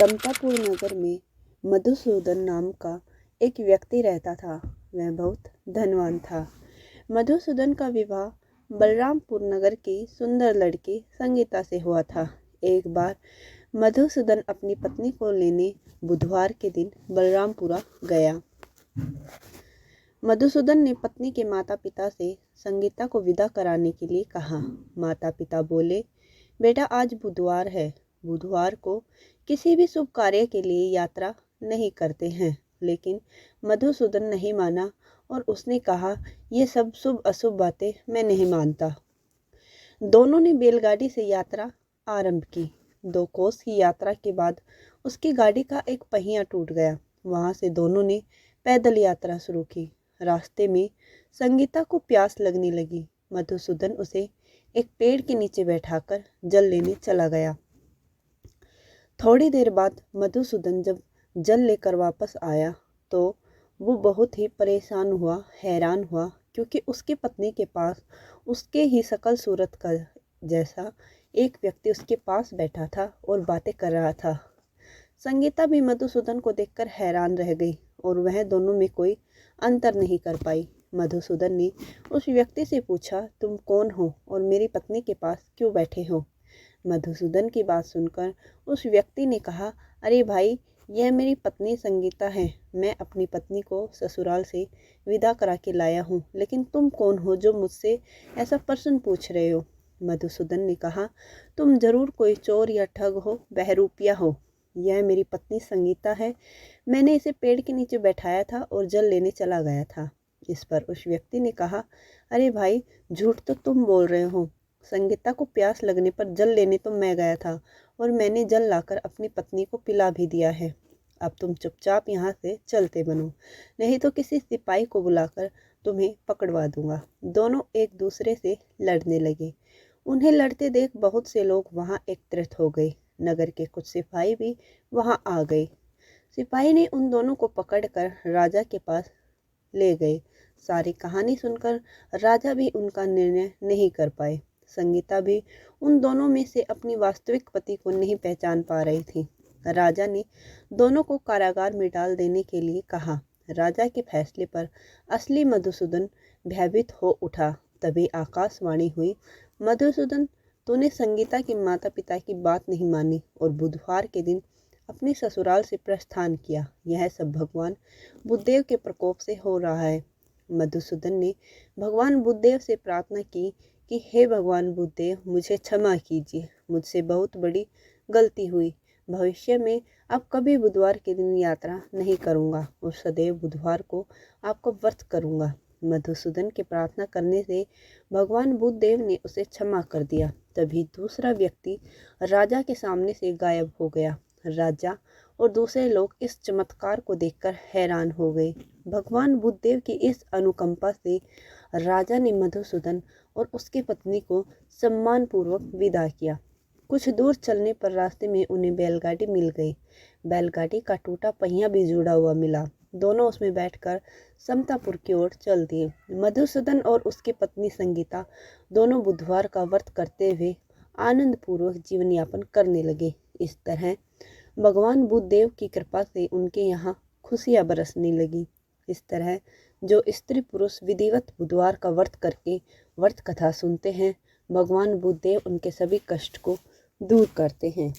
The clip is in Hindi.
समतापुर नगर में मधुसूदन नाम का एक व्यक्ति रहता था। वह बहुत धनवान था। मधुसूदन का विवाह बलरामपुर नगर की सुंदर लड़की संगीता से हुआ था। एक बार मधुसूदन अपनी पत्नी को लेने बुधवार के दिन बलरामपुरा गया। मधुसूदन ने पत्नी के माता पिता से संगीता को विदा कराने के लिए कहा। माता पिता बोले, बेटा आज बुधवार है, बुधवार को किसी भी शुभ कार्य के लिए यात्रा नहीं करते हैं। लेकिन मधुसूदन नहीं माना और उसने कहा, ये सब शुभ अशुभ बातें मैं नहीं मानता। दोनों ने बैलगाड़ी से यात्रा आरंभ की। 2 कोस की यात्रा के बाद उसकी गाड़ी का एक पहिया टूट गया। वहां से दोनों ने पैदल यात्रा शुरू की। रास्ते में संगीता को प्यास लगने लगी। मधुसूदन उसे एक पेड़ के नीचे बैठाकर जल लेने चला गया। थोड़ी देर बाद मधुसूदन जब जल लेकर वापस आया तो वो बहुत ही परेशान हुआ, हैरान हुआ, क्योंकि उसकी पत्नी के पास उसके ही शकल सूरत का जैसा एक व्यक्ति उसके पास बैठा था और बातें कर रहा था। संगीता भी मधुसूदन को देखकर हैरान रह गई और वह दोनों में कोई अंतर नहीं कर पाई। मधुसूदन ने उस व्यक्ति से पूछा, तुम कौन हो और मेरी पत्नी के पास क्यों बैठे हो? मधुसूदन की बात सुनकर उस व्यक्ति ने कहा, अरे भाई, यह मेरी पत्नी संगीता है। मैं अपनी पत्नी को ससुराल से विदा करा के लाया हूँ, लेकिन तुम कौन हो जो मुझसे ऐसा प्रश्न पूछ रहे हो? मधुसूदन ने कहा, तुम जरूर कोई चोर या ठग हो, बहरूपिया हो। यह मेरी पत्नी संगीता है। मैंने इसे पेड़ के नीचे बैठाया था और जल लेने चला गया था। इस पर उस व्यक्ति ने कहा, अरे भाई, झूठ तो तुम बोल रहे हो। संगीता को प्यास लगने पर जल लेने तो मैं गया था और मैंने जल लाकर अपनी पत्नी को पिला भी दिया है। अब तुम चुपचाप यहाँ से चलते बनो, नहीं तो किसी सिपाही को बुलाकर तुम्हें पकड़वा दूंगा। दोनों एक दूसरे से लड़ने लगे। उन्हें लड़ते देख बहुत से लोग वहां एकत्रित हो गए। नगर के कुछ सिपाही भी वहां आ गए। सिपाही ने उन दोनों को पकड़कर राजा के पास ले गए। सारी कहानी सुनकर राजा भी उनका निर्णय नहीं कर पाए। संगीता भी उन दोनों में से अपनी वास्तविक पति को नहीं पहचान पा रही थी। राजा ने दोनों को कारागार में डाल देने के लिए कहा। राजा के फैसले पर असली मधुसूदन भयभीत हो उठा। तभी आकाशवाणी हुई, मधुसूदन, तूने संगीता के माता पिता की बात नहीं मानी और बुधवार के दिन अपने ससुराल से प्रस्थान किया। यह सब भगवान बुद्धदेव के प्रकोप से हो रहा है। मधुसूदन ने भगवान बुद्धदेव से प्रार्थना की कि हे भगवान बुद्धदेव, मुझे क्षमा कीजिए, मुझसे बहुत बड़ी गलती हुई। भविष्य में अब कभी बुधवार के दिन यात्रा नहीं करूँगा और सदैव बुधवार को आपका व्रत करूँगा। मधुसूदन के प्रार्थना करने से भगवान बुद्धदेव ने उसे क्षमा कर दिया। तभी दूसरा व्यक्ति राजा के सामने से गायब हो गया। राजा और दूसरे लोग इस चमत्कार को देखकर हैरान हो गए। भगवान बुद्धदेव की इस अनुकंपा से राजा ने मधुसूदन और उसकी पत्नी को सम्मानपूर्वक विदा किया। कुछ दूर चलने पर रास्ते में उन्हें बैलगाड़ी मिल गई। बैलगाड़ी का टूटा पहिया भी जुड़ा हुआ मिला। दोनों उसमें बैठकर समतापुर की ओर चल दिए। मधुसूदन और उसकी पत्नी संगीता दोनों बुधवार का व्रत करते हुए आनंद पूर्वक जीवन यापन करने लगे। इस तरह भगवान बुद्धदेव की कृपा से उनके यहाँ खुशियाँ बरसने लगी। इस तरह जो स्त्री पुरुष विधिवत बुधवार का व्रत करके व्रत कथा सुनते हैं, भगवान बुद्धदेव उनके सभी कष्ट को दूर करते हैं।